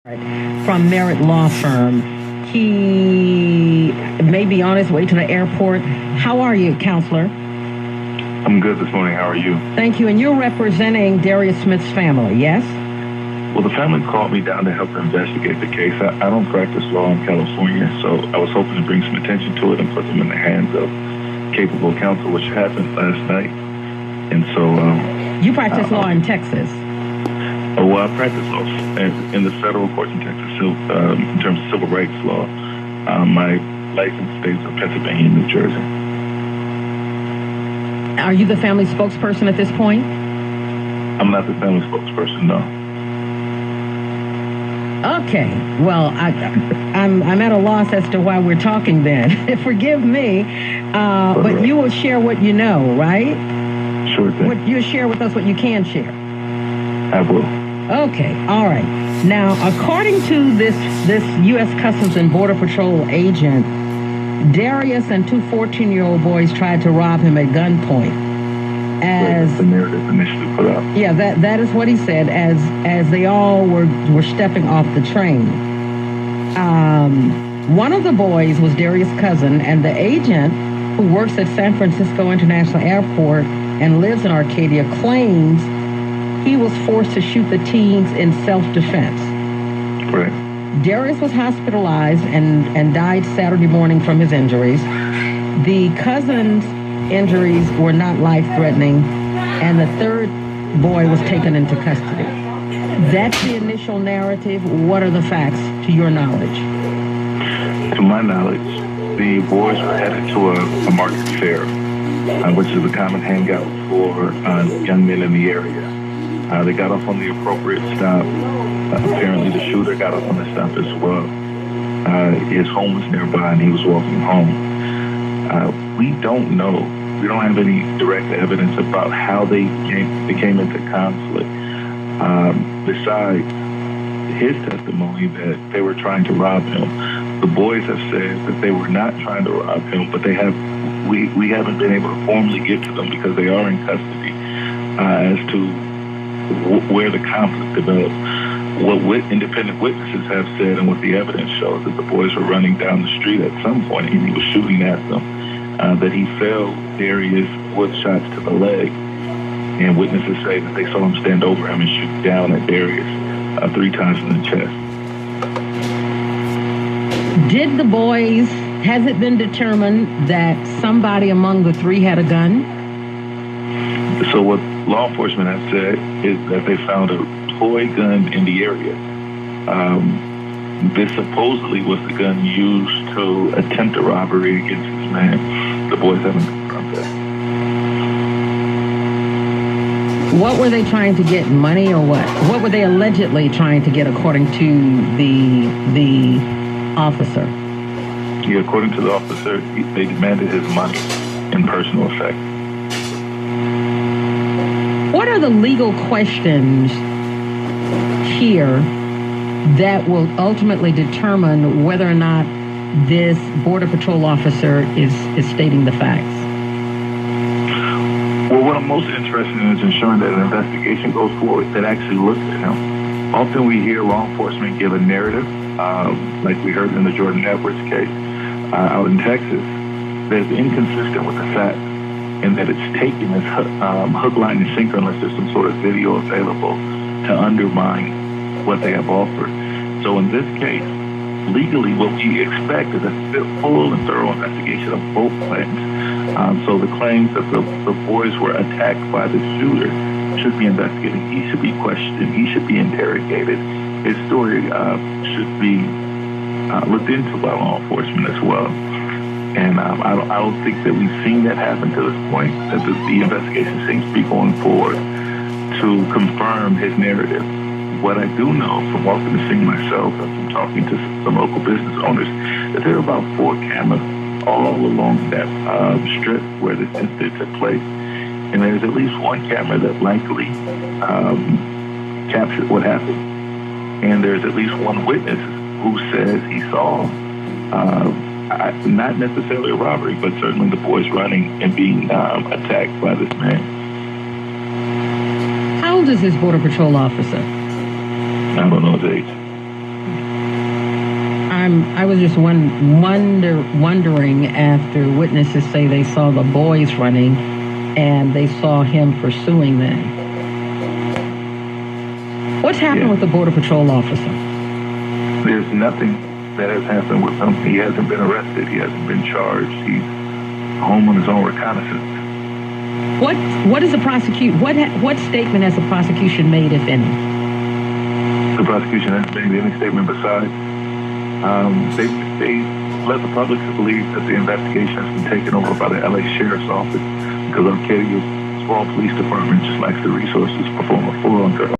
from Merritt Law Firm. He may be on his way to the airport. How are you, counselor? I'm good this morning. How are you? Thank you. And you're representing Darius Smith's family, yes? Well, the family called me down to help investigate the case. I don't practice law in California, so I was hoping to bring some attention to it and put them in the hands of capable counsel, which happened last night. And so... you practice law in Texas? Well, I practice law in the federal courts in Texas, in terms of civil rights law. My license states are Pennsylvania and New Jersey. Are you the family spokesperson at this point? I'm not the family spokesperson, no. Okay. Well, I'm at a loss as to why we're talking then. Forgive me, but you will share what you know, right? Sure thing. You'll share with us what you can share. I will. Okay, all right. Now, according to this U.S. Customs and Border Patrol agent, Darius and two 14-year-old boys tried to rob him at gunpoint. As the narrative initially put out. Yeah, that is what he said. As they all were stepping off the train. One of the boys was Darius' cousin, and the agent, who works at San Francisco International Airport and lives in Arcadia, claims he was forced to shoot the teens in self-defense. Right. Darius was hospitalized and died Saturday morning from his injuries. The cousin's injuries were not life-threatening, and the third boy was taken into custody. That's the initial narrative. What are the facts, to your knowledge? To my knowledge, the boys were headed to a market fair, which is a common hangout for young men in the area. They got off on the appropriate stop. Apparently, the shooter got off on the stop as well. His home was nearby, and he was walking home. We don't know. We don't have any direct evidence about how they came into conflict. Besides his testimony that they were trying to rob him, the boys have said that they were not trying to rob him, but we haven't been able to formally get to them because they are in custody as to where the conflict developed. What independent witnesses have said and what the evidence shows is the boys were running down the street at some point and he was shooting at them, that he fell Darius with shots to the leg, and witnesses say that they saw him stand over him and shoot down at Darius 3 times in the chest. Has it been determined that somebody among the three had a gun? So what law enforcement has said is that they found a toy gun in the area. This supposedly was the gun used to attempt a robbery against this man. The boys haven't confirmed that. What were they trying to get, money or what? What were they allegedly trying to get according to the officer? Yeah, according to the officer, they demanded his money in personal effect. What are the legal questions here that will ultimately determine whether or not this Border Patrol officer is stating the facts? Well, what I'm most interested in is ensuring that an investigation goes forward that actually looks at him. Often we hear law enforcement give a narrative, like we heard in the Jordan Edwards case out in Texas, that's inconsistent with the facts, and that it's taken as hook, line, and sinker unless there's some sort of video available to undermine what they have offered. So in this case, legally, what we expect is a full and thorough investigation of both claims. So the claims that the boys were attacked by the shooter should be investigated. He should be questioned. He should be interrogated. His story should be looked into by law enforcement as well. And I don't think that we've seen that happen to this point, that the investigation seems to be going forward to confirm his narrative. What I do know from walking the scene myself and from talking to some local business owners, that there are about 4 cameras all along that strip where this incident took place. And there's at least one camera that likely captured what happened. And there's at least one witness who says he saw not necessarily a robbery, but certainly the boys running and being attacked by this man. How old is this Border Patrol officer? I don't know his age. I was just wondering after witnesses say they saw the boys running and they saw him pursuing them. What's happened with the Border Patrol officer? There's nothing that has happened with him. He hasn't been arrested. He hasn't been charged. He's home on his own reconnaissance. What is the what statement has the prosecution made, if any? The prosecution hasn't made any statement besides. They let the public believe that the investigation has been taken over by the LA Sheriff's Office because Arcadia's small police department just lacks the resources to perform a full-on